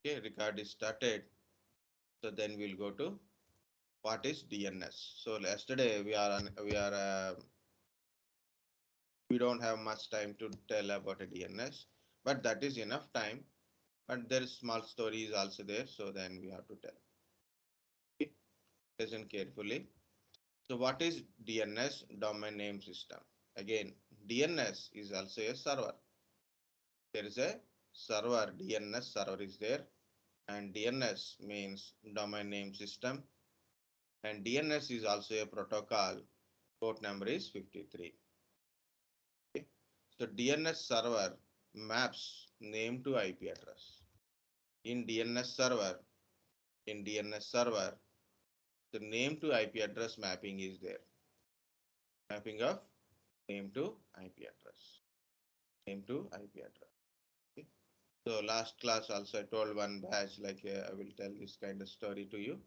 Okay, record is started. So then we'll go to what is DNS. So yesterday we don't have much time to tell about a DNS, but that is enough time. But there is small stories also there, so then we have to tell. Okay. Listen carefully. So what is DNS? Domain name system. Again, DNS is also a server. There is a server, DNS server is there, and DNS means domain name system, and DNS is also a protocol. Port number is 53. Okay. So DNS server maps name to IP address. In DNS server, the name to IP address mapping is there. Mapping of name to IP address. Name to IP address. Okay. So last class also I told one batch like I will tell this kind of story to you.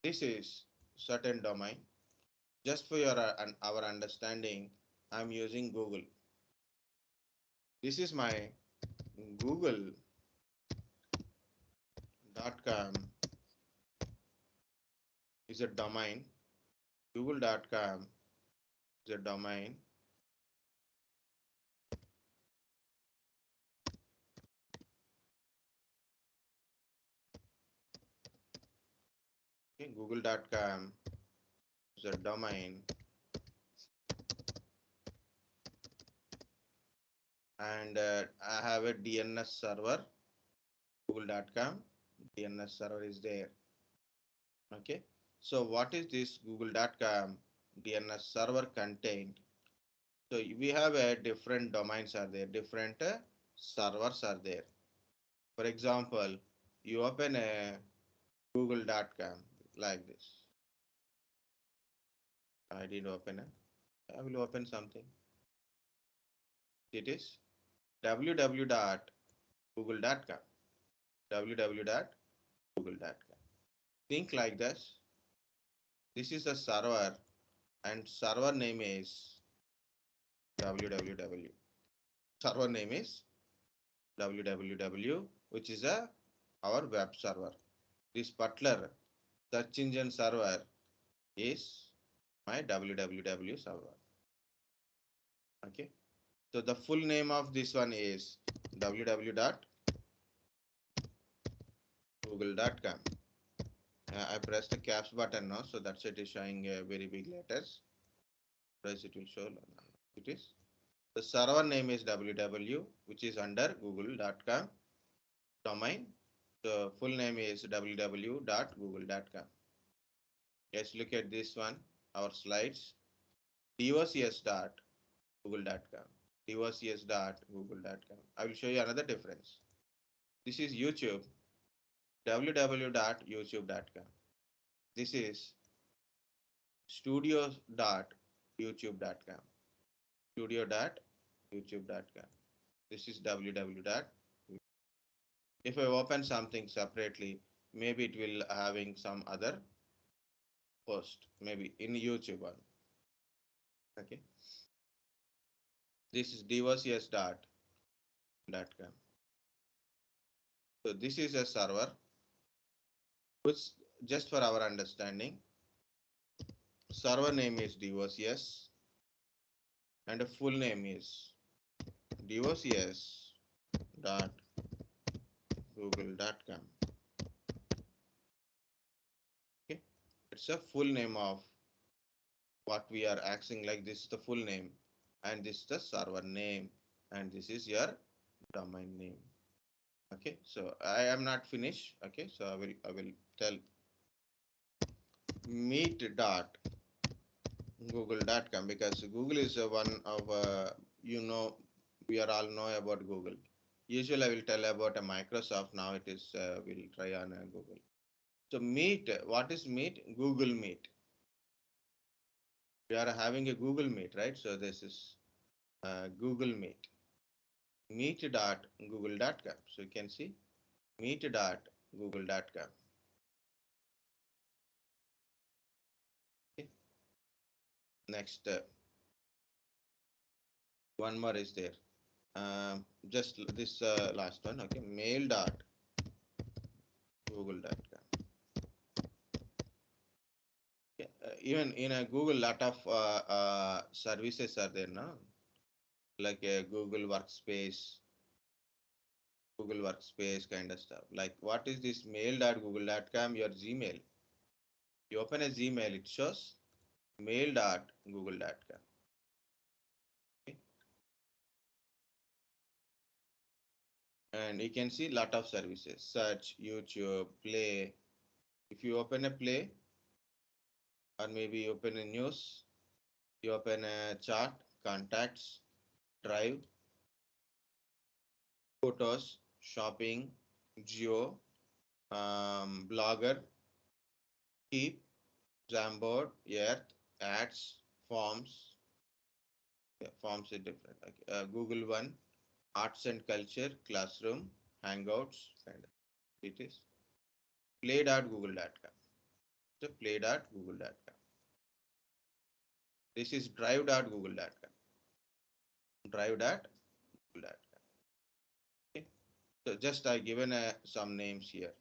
This is certain domain. Just for your our understanding, I'm using Google. This is my google.com is a domain. Google.com is a domain. Okay, Google.com is a domain, and I have a DNS server. Google.com DNS server is there. Okay, so what is this Google.com DNS server contained? So we have a different domains are there, different servers are there. For example, you open a google.com like this. I did open it. I will open something. It is www.google.com. www.google.com. Think like this. This is a server and server name is www. Server name is www, which is our web server. This particular search engine server is my www server. Okay, so the full name of this one is www.google.com. I pressed the caps button now, so that's it is showing very big letters. Press it will show. It is the server name is www, which is under google.com domain. So full name is www.google.com. Let's look at this one. Our slides. docs.google.com. docs.google.com. I will show you another difference. This is YouTube. www.youtube.com. This is studios.youtube.com. studio.youtube.com. This is www. If I open something separately, maybe it will having some other post, maybe in YouTube one. Okay. This is docs.com. So this is a server, which just for our understanding, server name is docs and the full name is docs.google.com. Okay, it's a full name of what we are asking, like this is the full name, and this is the server name, and this is your domain name. Okay, so I am not finished. Okay, so I will tell meet.google.com, because Google is one of we are all know about Google. Usually I will tell about a Microsoft. Now it is we'll try on Google. So Meet, what is Meet? Google Meet. We are having a Google Meet, right? So this is Google Meet. Meet.google.com. So you can see meet.google.com. Okay. Next, one more is there. Just this last one, okay, mail dot google.com. Yeah, even in a Google, lot of services are there now, like a Google Workspace kind of stuff. Like what is this mail.google.com? Your Gmail. You open a Gmail, it shows mail.google.com. Okay. And you can see lot of services, search, YouTube, play. If you open a play, or maybe you open a news, you open a chart, contacts, drive, photos, shopping, geo, blogger, keep, Jamboard, Earth, ads, forms. Yeah, forms are different. Okay. Google One, arts and culture, classroom, hangouts, kind of. It is play.google.com. So play.google.com. This is drive.google.com. Drive.google.com. Okay. So just I given some names here.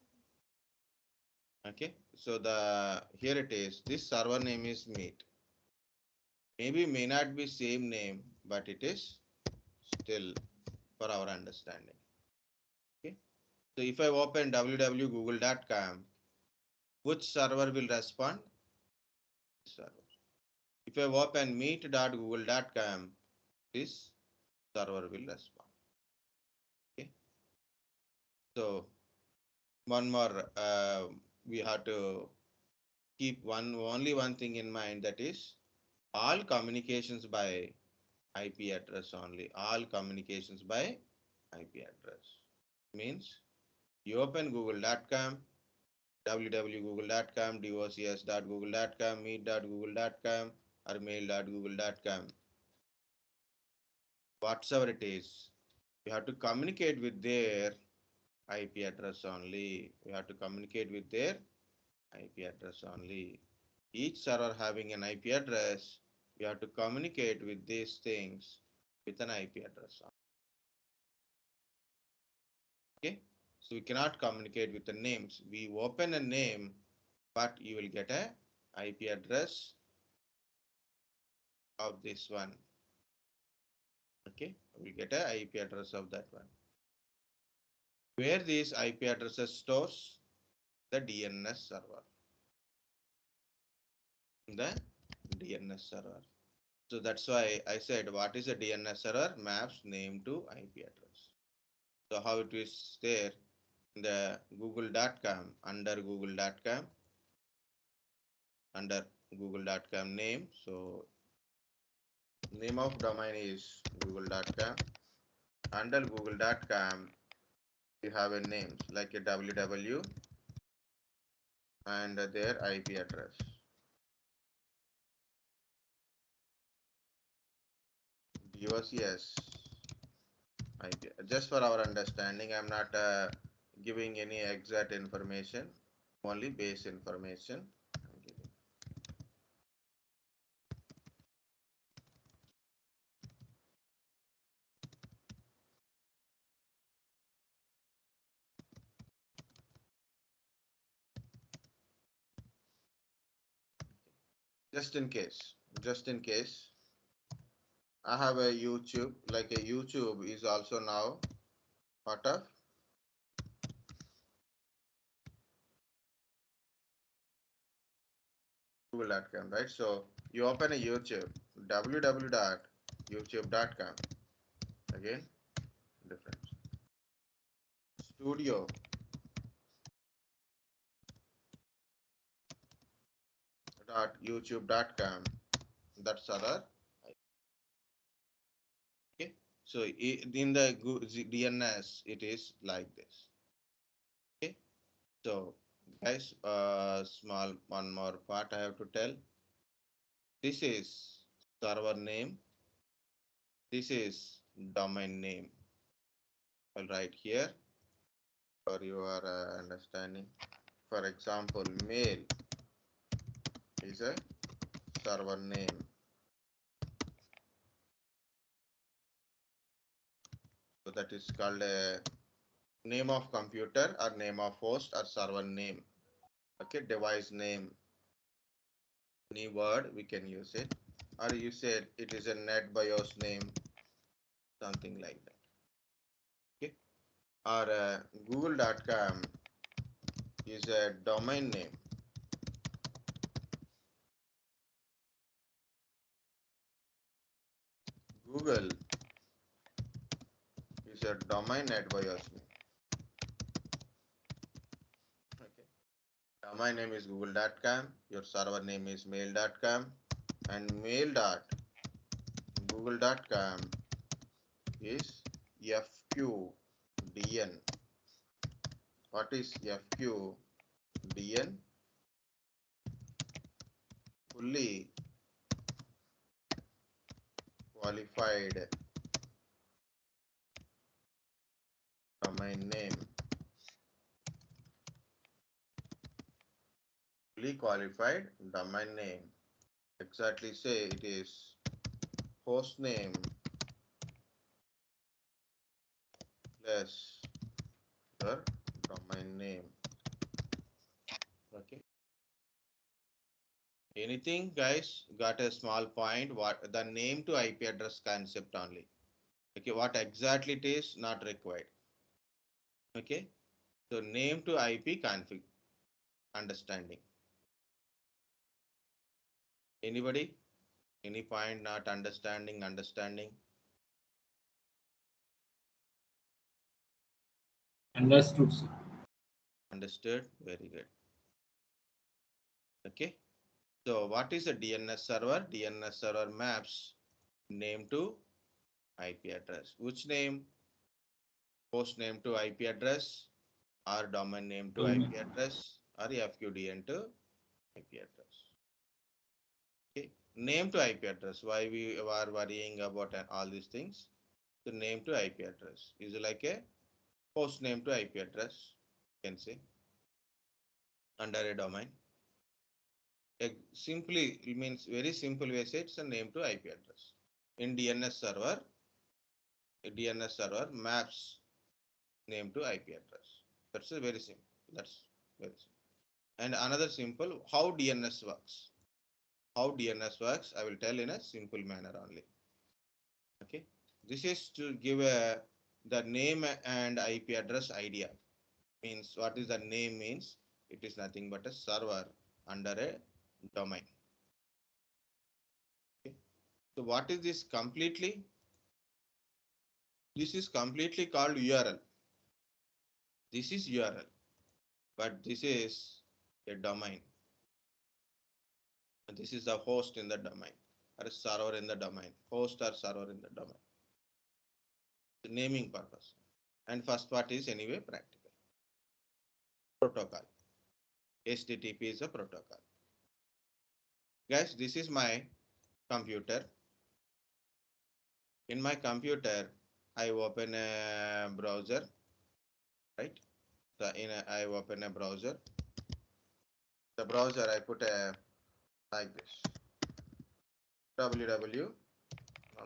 Okay. So the here it is. This server name is Meet. Maybe may not be same name, but it is still for our understanding. Okay. So if I open www.google.com, which server will respond? Server. If I open meet.google.com, this server will respond. Okay. So one more, we have to keep only one thing in mind, that is all communications by IP address only. All communications by IP address means you open google.com, www.google.com, docs.google.com, meet.google.com, or mail.google.com. Whatsoever it is, you have to communicate with their IP address only. You have to communicate with their IP address only. Each server having an IP address, you have to communicate with these things with an IP address. Okay, so we cannot communicate with the names. We open a name, but you will get a IP address of this one. Okay, we get a IP address of that one. Where these IP addresses stores? The DNS server. The DNS server. So that's why I said, what is a DNS server? Maps name to IP address. So how it is there in the google.com, under google.com, under google.com name. So name of domain is google.com. Under google.com, you have a names like a www and their IP address. DOCS IP. Just for our understanding, I'm not giving any exact information, only base information I'm giving. Just in case, I have a YouTube, like a YouTube is also now part of google.com, right? So you open a YouTube, www.youtube.com, again, different. Studio.youtube.com, that's other. Okay, so in the DNS, it is like this. Okay, so guys, small one more part I have to tell. This is server name. This is domain name. I'll write here for your understanding. For example, mail is a server name. So that is called a name of computer or name of host or server name. Okay, device name. Any word we can use it. Or you said it is a net BIOS name, something like that. Okay. Or google.com is a domain name. Google is a domain net BIOS name. Okay. Domain name is google.com. Your server name is mail.com. And mail.google.com is FQDN. What is FQDN? Fully qualified domain name. Fully qualified domain name. Exactly say it is host name plus your domain name. Okay. Anything, guys? Got a small point? What the name to IP address concept only? Okay, what exactly it is not required. Okay, so name to IP config understanding. Anybody? Any point not understanding? Understanding? Understood, sir. Understood. Very good. Okay. So what is a DNS server? DNS server maps name to IP address. Which name? Host name to IP address or domain name to IP Domain. address or FQDN to IP address. Okay. Name to IP address. Why we are worrying about all these things? The name to IP address is like a host name to IP address. You can say under a domain. Simply it means very simple way say it's a name to IP address. In DNS server, a DNS server maps name to IP address. That's a very simple. That's very simple. And another simple how DNS works. How DNS works, I will tell in a simple manner only. Okay, this is to give the name and IP address idea. Means what is the name means? It is nothing but a server under a domain. Okay. So what is this completely? This is completely called URL. This is URL, but this is a domain. And this is the host in the domain or a server in the domain. Host or server in the domain. The naming purpose. And first part is anyway practical. Protocol. HTTP is a protocol. Guys, this is my computer. In my computer, I open a browser, right? I open a browser. The browser I put a like this. www.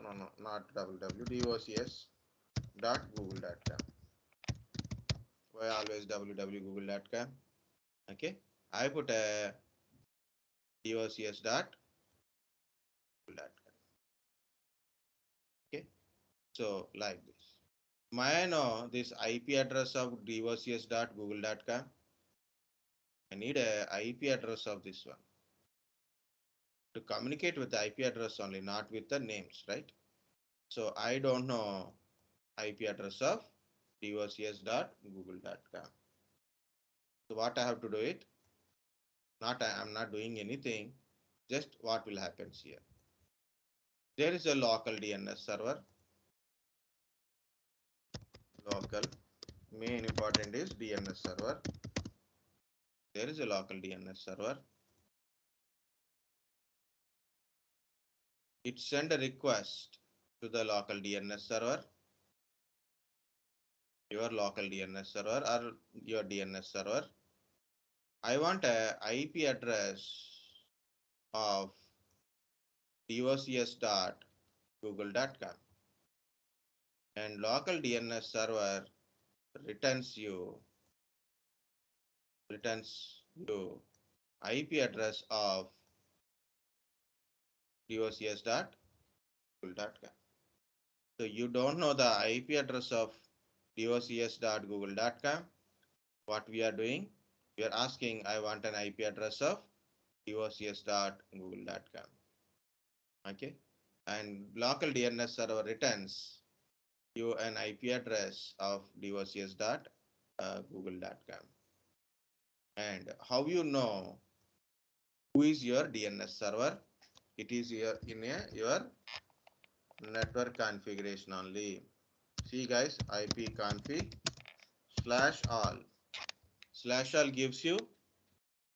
No, not www. docs.google.com. Why always www.google.com? Okay. I put a docs.google.com. Okay. So like this. May I know this IP address of docs.google.com? I need a IP address of this one to communicate with the IP address only, not with the names, right? So I don't know IP address of docs.google.com. So what I have to do it? I'm not doing anything. Just what will happen here? There is a local DNS server. Local main important is DNS server. There is a local DNS server. It send a request to the local DNS server, your local DNS server or your DNS server. I want a IP address of docs.google.com. and local DNS server returns you IP address of docs.google.com. So you don't know the IP address of docs.google.com. What we are doing? We are asking, I want an IP address of docs.google.com. Okay, and local DNS server returns you an IP address of docs.google.com. And how you know who is your DNS server? It is your your network configuration only. See guys, IP config /all. /all gives you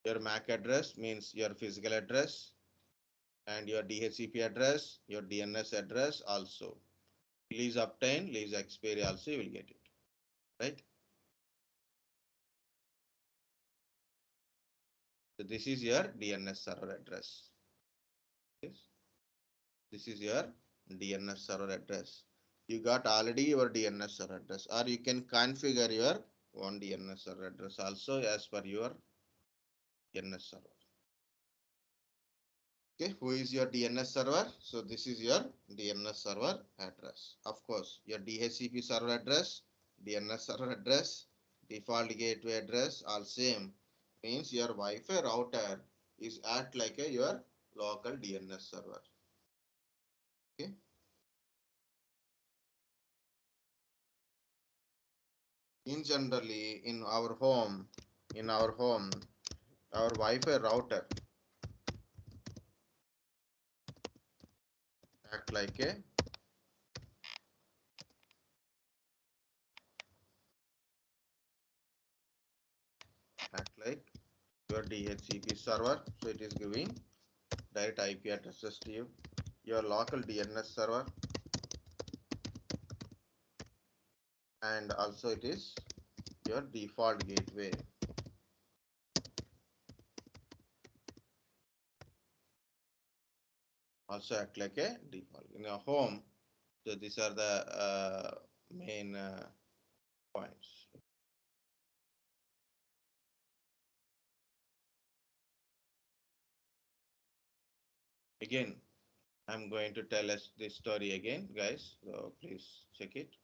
your MAC address, means your physical address, and your DHCP address, your DNS address also. Lease obtain, lease expiry also you will get it, right? So this is your DNS server address. Yes. This is your DNS server address. You got already your DNS server address, or you can configure your own DNS server address also as per your DNS server. Okay, who is your DNS server? So this is your DNS server address. Of course, your DHCP server address, DNS server address, default gateway address all same. Means your Wi-Fi router is act like your local DNS server. Okay. In generally in our home, our Wi-Fi router act like your DHCP server. So it is giving direct IP addresses to you. Your local DNS server, and also it is your default gateway. Also act like a default in your home. So these are the main points. Again, I'm going to tell us this story again, guys. So please check it.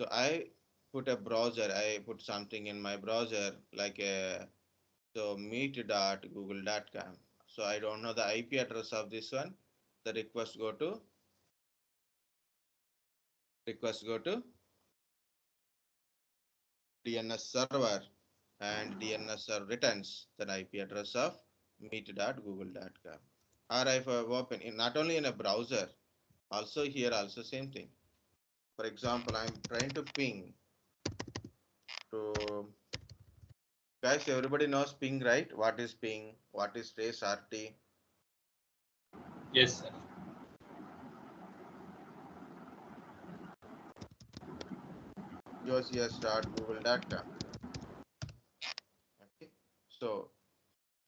So I put a browser, I put something in my browser like a meet.google.com. So I don't know the IP address of this one. The request go to DNS server, and DNS server returns the IP address of meet.google.com. Or if I open in not only in a browser, also here also same thing. For example, I'm trying to ping to guys, everybody knows ping, right? What is ping? What is trace RT? Yes, sir. Josias.google.com. Okay. So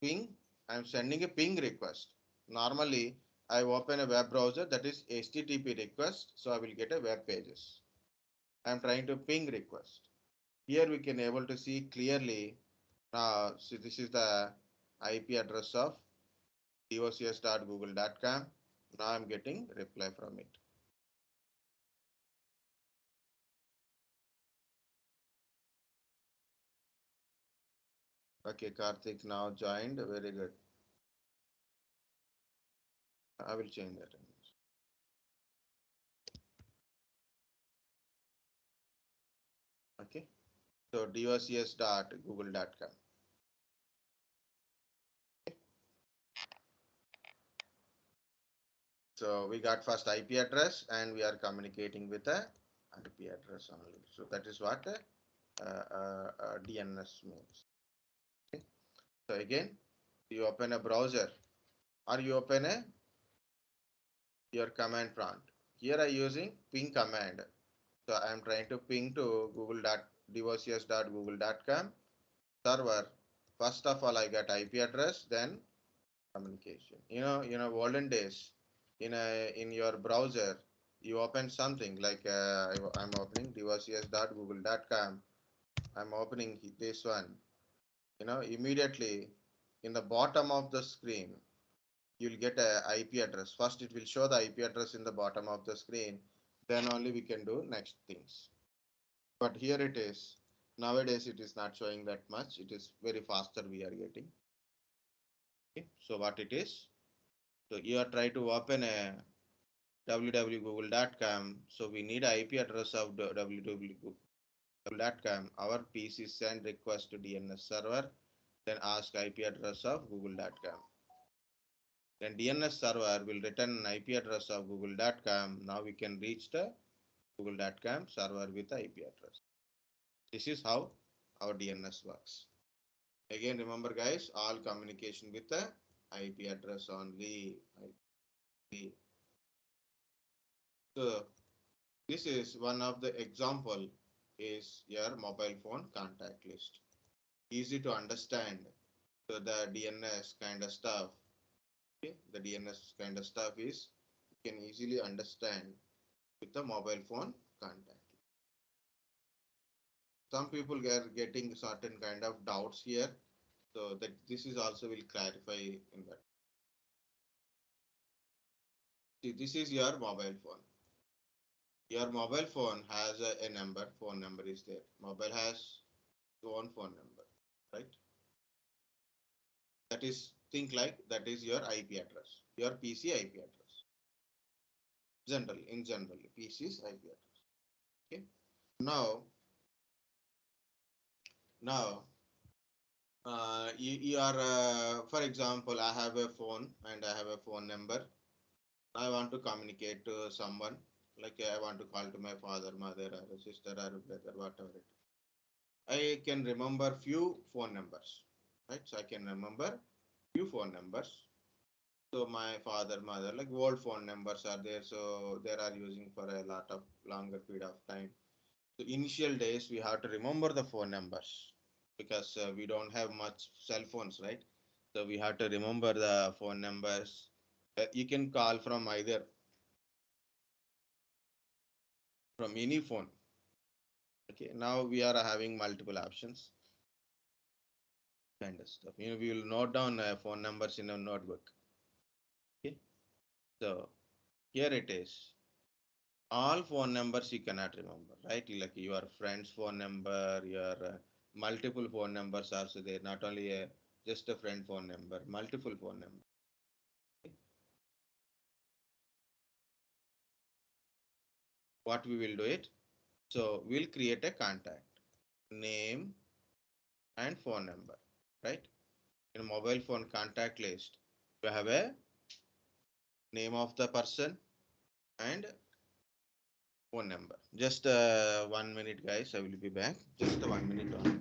ping, I'm sending a ping request. Normally, I open a web browser that is HTTP request, so I will get a web pages. I'm trying to ping request. Here we can able to see clearly. So this is the IP address of docs.google.com. Now I'm getting reply from it. Okay, Karthik now joined. Very good. I will change that. Okay. So docs.google.com. So we got first IP address and we are communicating with a IP address only. So that is what DNS means. Okay. So again, you open a browser or you open your command prompt. Here I using ping command. So I am trying to ping to google.devocs.google.com server. First of all, I got IP address, then communication. Olden days in your browser, you open something like I'm opening devices.google.com. I'm opening this one. Immediately in the bottom of the screen, you'll get a IP address. First, it will show the IP address in the bottom of the screen. Then only we can do next things. But here it is. Nowadays, it is not showing that much. It is very faster we are getting. Okay. So what it is? So you are trying to open a www.google.com. So we need IP address of the www.google.com. Our PC send request to DNS server, then ask IP address of google.com. Then DNS server will return an IP address of google.com. Now we can reach the google.com server with IP address. This is how our DNS works. Again, remember guys, all communication with the IP address only. So this is one of the example is your mobile phone contact list. Easy to understand. So the DNS kind of stuff. Okay? The DNS kind of stuff is you can easily understand with the mobile phone contact. Some people are getting certain kind of doubts here. So that this is also will clarify in that. See, this is your mobile phone. Your mobile phone has a number, phone number is there. Mobile has its own phone number, right? That is, think like that is your IP address, your PC IP address. In general, PC's IP address. Okay. Now, you are, for example, I have a phone and I have a phone number. I want to communicate to someone, like I want to call to my father, mother, or a sister, or a brother, whatever it is. I can remember few phone numbers, right? So I can remember few phone numbers. So my father, mother, like old phone numbers are there, so they are using for a lot of longer period of time. So initial days we have to remember the phone numbers because we don't have much cell phones, right? So we have to remember the phone numbers. You can call from either from any phone. Okay, now we are having multiple options. Kind of stuff. We will note down phone numbers in a notebook. Okay, so here it is. All phone numbers you cannot remember, right? Like your friend's phone number, your multiple phone numbers also there. Not only just a friend phone number, multiple phone number. What we will do it? So we'll create a contact, name and phone number, right? In a mobile phone contact list, you have a name of the person and phone number. Just 1 minute, guys. I will be back. Just 1 minute on.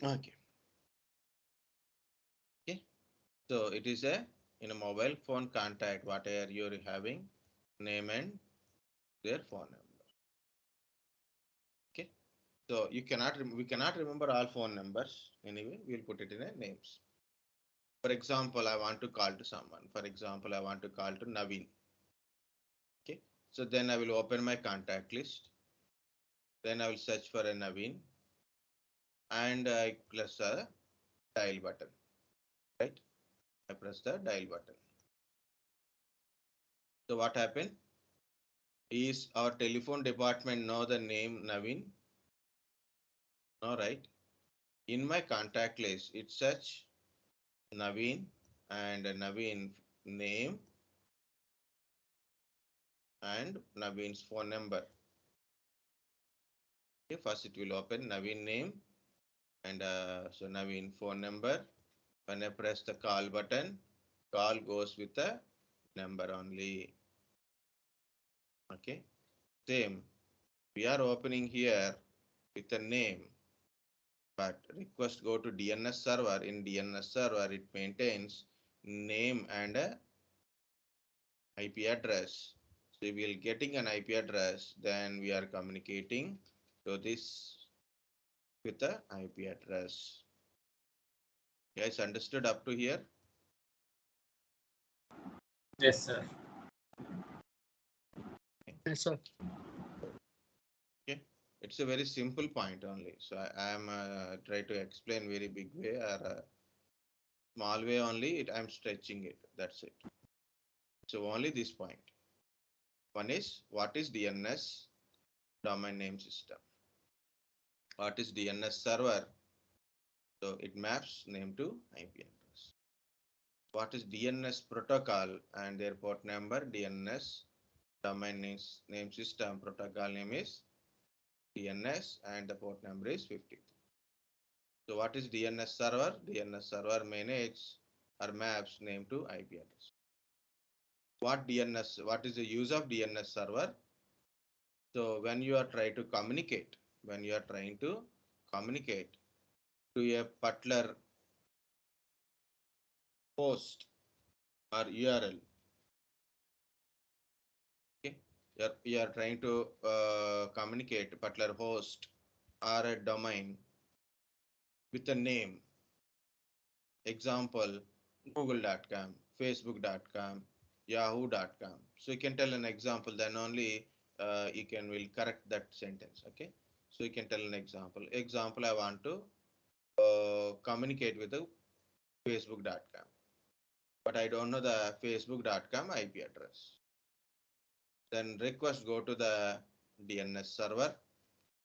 Okay. Okay. So it is a in a mobile phone contact, whatever you're having, name and their phone number. Okay. So we cannot remember all phone numbers. Anyway, we'll put it in a names. For example, I want to call to someone. For example, I want to call to Naveen. Okay. So then I will open my contact list. Then I will search for a Naveen and I press a dial button. Right. I press the dial button. So what happened? Is our telephone department know the name Naveen? No, right? In my contact list, it search Naveen and Naveen name and Naveen's phone number. Okay, first it will open Naveen name and so Naveen phone number. When I press the call button, call goes with the number only. Okay, same. We are opening here with a name, but request go to DNS server. In DNS server, it maintains name and a IP address. So we are getting an IP address, then we are communicating to this with the IP address. Guys, understood up to here? Yes, sir. Yes, sir. Okay, it's a very simple point only. So I am try to explain very big way or a small way only. I'm stretching it. That's it. So only this point. One is what is DNS domain name system? What is DNS server? So it maps name to IP address. What is DNS protocol and their port number? DNS domain name system protocol name is DNS and the port number is 50. So what is DNS server? DNS server manages or maps name to IP address. What is the use of DNS server? So when you are trying to communicate to a particular host or URL, okay, you are trying to communicate a particular host or a domain with a name. Example, google.com, facebook.com, yahoo.com. So you can tell an example, then only you will correct that sentence. Okay. So you can tell an example. Example, I want to communicate with the facebook.com, but I don't know the facebook.com IP address. Then request go to the DNS server.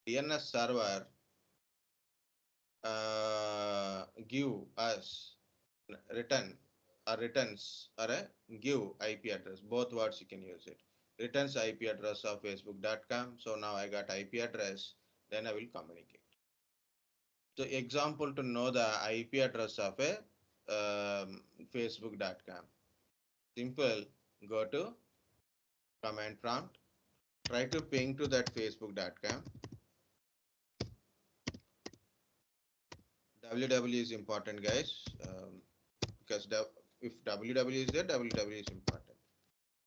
DNS server give us returns or a give IP address. Both words you can use it. Returns IP address of facebook.com. So now I got IP address, then I will communicate. So example to know the IP address of a facebook.com. Simple, go to command prompt, try to ping to that facebook.com. www is important, guys, because if www is there, www is important.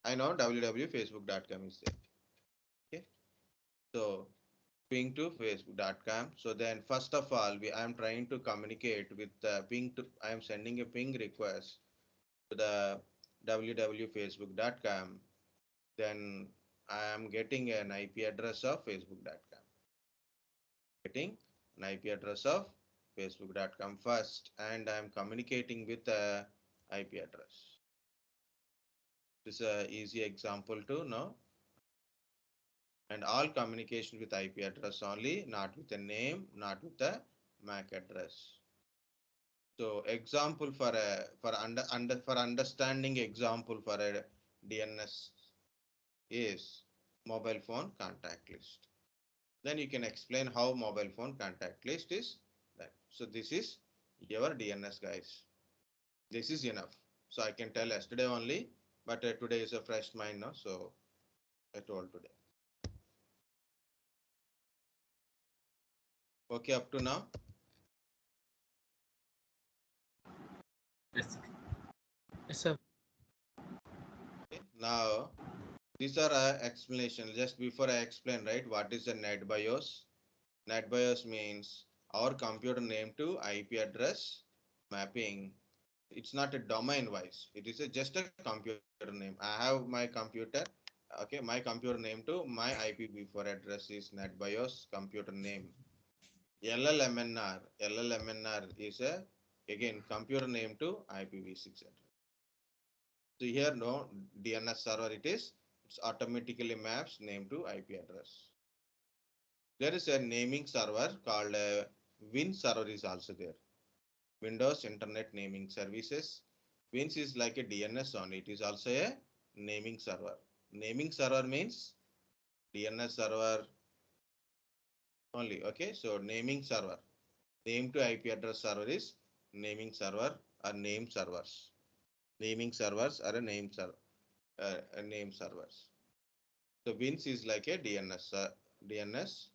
I know www facebook.com is there. Okay, so ping to facebook.com. So then first of all, I am trying to communicate with the ping to, I am sending a ping request to the www facebook.com. Then I am getting an IP address of facebook.com. Getting an IP address of facebook.com first, and I am communicating with the IP address. This is an easy example to know. And all communication with IP address only, not with a name, not with the MAC address. So example for understanding example for a DNS is mobile phone contact list. Then you can explain how mobile phone contact list is that. So this is your DNS, guys. This is enough. So I can tell yesterday only, but today is a fresh mind now. So I told today. Okay, up to now. Yes, sir. Yes, sir. Okay. Now these are explanation. Just before I explain, right, what is a NetBIOS? NetBIOS means our computer name to IP address mapping. It's not a domain wise. It is just a computer name. I have my computer. Okay, my computer name to my IPv4 address is NetBIOS computer name. LLMNR is a again computer name to IPv6 address. So here no DNS server it's automatically maps name to IP address. There is a naming server called Win server is also there. Windows Internet Naming Services. Wins is like a DNS only. It is also a naming server. Naming server means DNS server only. Okay, so naming server. Name to IP address server is naming server or name servers. Naming servers are a name server. name servers. So Wins is like a DNS. DNS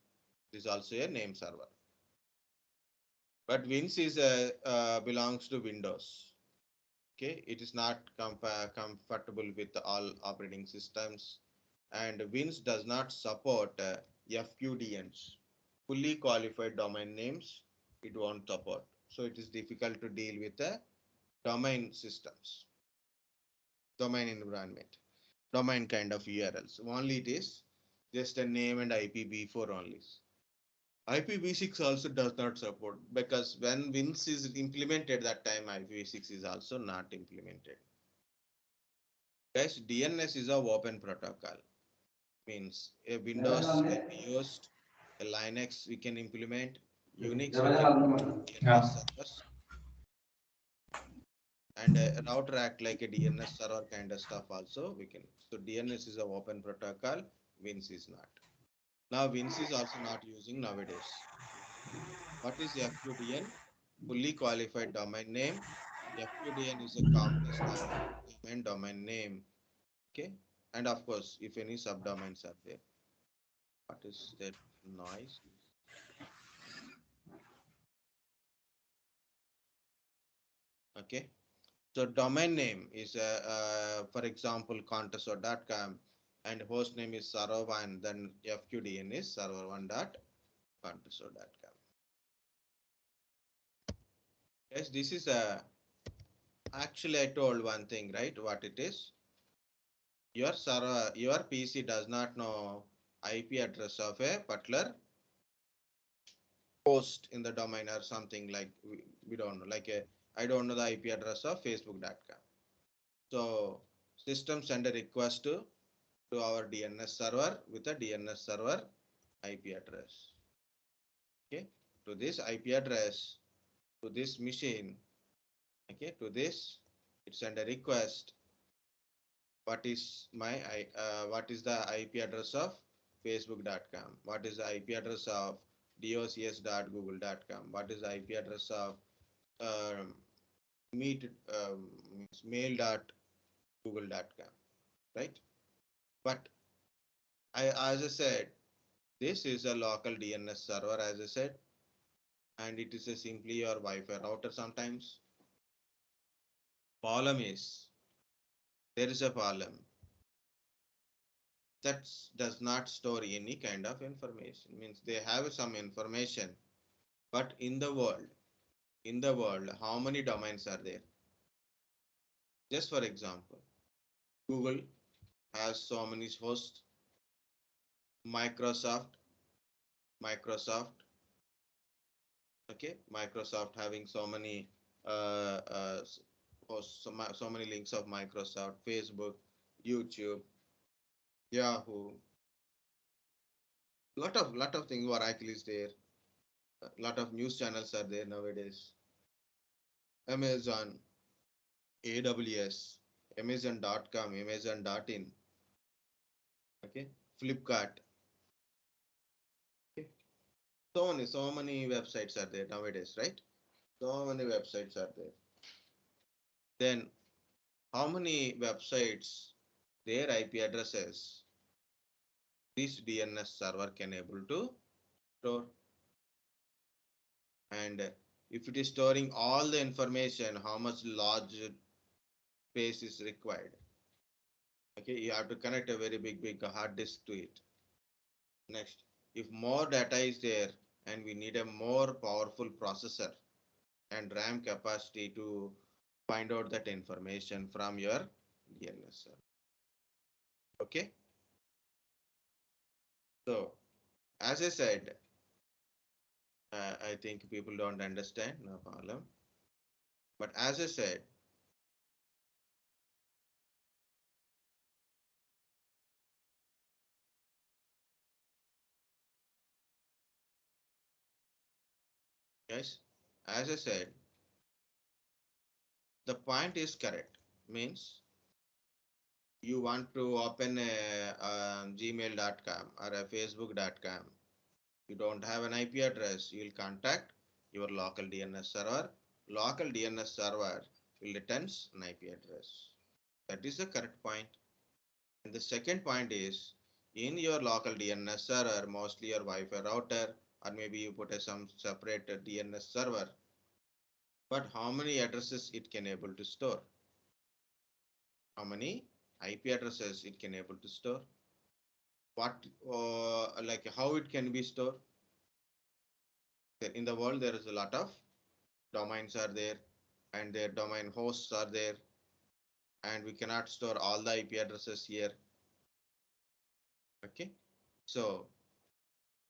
is also a name server. But Wins is belongs to Windows. Okay, it is not compatible with all operating systems, and Wins does not support FQDNs, fully qualified domain names. It won't support, so it is difficult to deal with the domain systems, domain environment, domain kind of URLs. Only it is just a name and IPv4 only. IPv6 also does not support, because when Wins is implemented, that time IPv6 is also not implemented. Guys, DNS is a open protocol. Means a Windows can be used, a Linux we can implement, Unix we can implement DNS servers, and a router act like a DNS server kind of stuff also we can. So DNS is a open protocol, Wins is not. Now Wins is also not using nowadays. What is FQDN? Fully qualified domain name. FQDN is a combination of domain name. Okay. And of course, if any subdomains are there. What is that noise? Okay. So domain name is, for example, contoso.com, and host name is server1, then FQDN is server1.contoso.com. Yes, this is actually I told one thing, right? What it is? Your server, your PC does not know IP address of a particular host in the domain or something, like we don't know, like I don't know the IP address of facebook.com. So system send a request to our DNS server with a DNS server IP address. Okay, to this IP address, to this machine, okay, to this, it send a request. What is what is the IP address of facebook.com? What is the IP address of docs.google.com? What is the IP address of meet mail.google.com? Right? But as I said, this is a local DNS server, as I said, and it is a simply your Wi-Fi router. Sometimes problem is, there is a problem that does not store any kind of information. Means they have some information, but in the world, how many domains are there? Just for example, Google has so many hosts, Microsoft, okay, Microsoft having so many hosts, so many links of Microsoft, Facebook, YouTube, Yahoo, lot of things. Oracle is there, a lot of news channels are there nowadays. Amazon, AWS, Amazon.com, Amazon.in, okay, Flipkart. Okay. So many websites are there nowadays, right? So many websites are there. Then how many websites, their IP addresses this DNS server can able to store? And if it is storing all the information, how much large space is required? Okay, you have to connect a very big hard disk to it. Next, if more data is there and we need a more powerful processor and RAM capacity to find out that information from your DNS server. Okay. So as I said, I think people don't understand, no problem. But as I said, guys, as I said, the point is correct. Means you want to open a gmail.com or a facebook.com. You don't have an IP address, you will contact your local DNS server. Local DNS server will return an IP address. That is the correct point. And the second point is in your local DNS server, mostly your Wi-Fi router, or maybe you put some separate DNS server, but how many addresses it can able to store? How many IP addresses it can able to store? What, like how it can be stored? In the world, there is a lot of domains are there, and their domain hosts are there, and we cannot store all the IP addresses here. Okay, so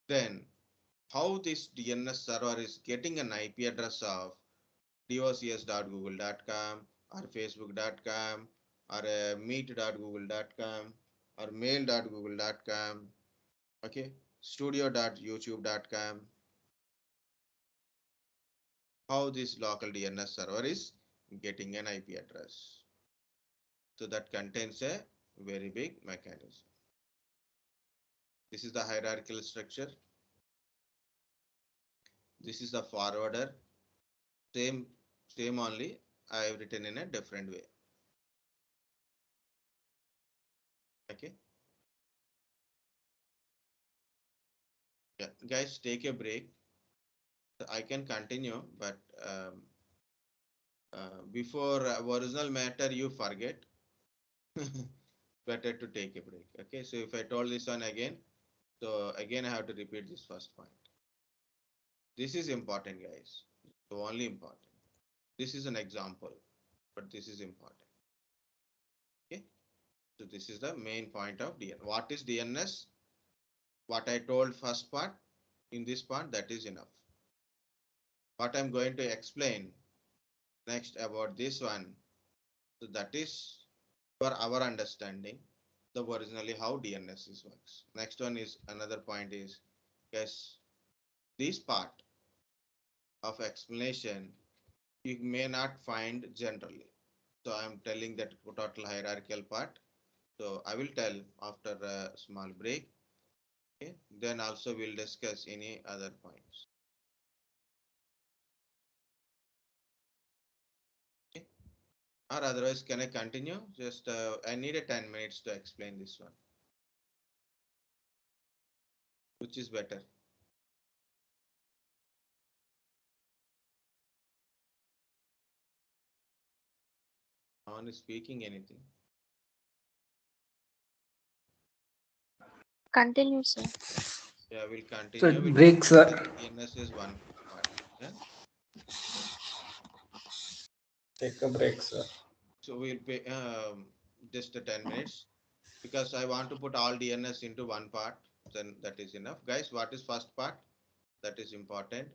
then how this DNS server is getting an IP address of docs.google.com or facebook.com or meet.google.com or mail.google.com, okay, studio.youtube.com. How this local DNS server is getting an IP address. So that contains a very big mechanism. This is the hierarchical structure. This is the forwarder. Same only. I have written in a different way. Okay. Yeah, guys, take a break. I can continue, but before original matter you forget. Better to take a break. Okay, so if I told this one again, so again I have to repeat this first point. This is important, guys. So only important. This is an example, but this is important. Okay, so this is the main point of DNS. What is DNS? What I told first part, in this part, that is enough. What I'm going to explain next about this one, so that is for our understanding the originally how DNS is works. Next one is another point is, yes, this part of explanation you may not find generally. So I'm telling that total hierarchical part. So I will tell after a small break. Okay. Then also we'll discuss any other points. Okay. Or otherwise, can I continue? Just I need a 10 minutes to explain this one. Which is better? No one is speaking anything. Continue, sir. Yeah, we'll continue. So We'll break, sir. DNS is one part. Yeah. Take a break, sir. So we'll pay just 10 minutes because I want to put all DNS into one part. Then that is enough. Guys, what is first part? That is important.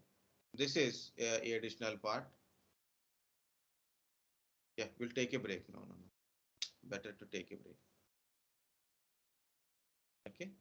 This is a additional part. Yeah, we'll take a break. No. Better to take a break. Okay.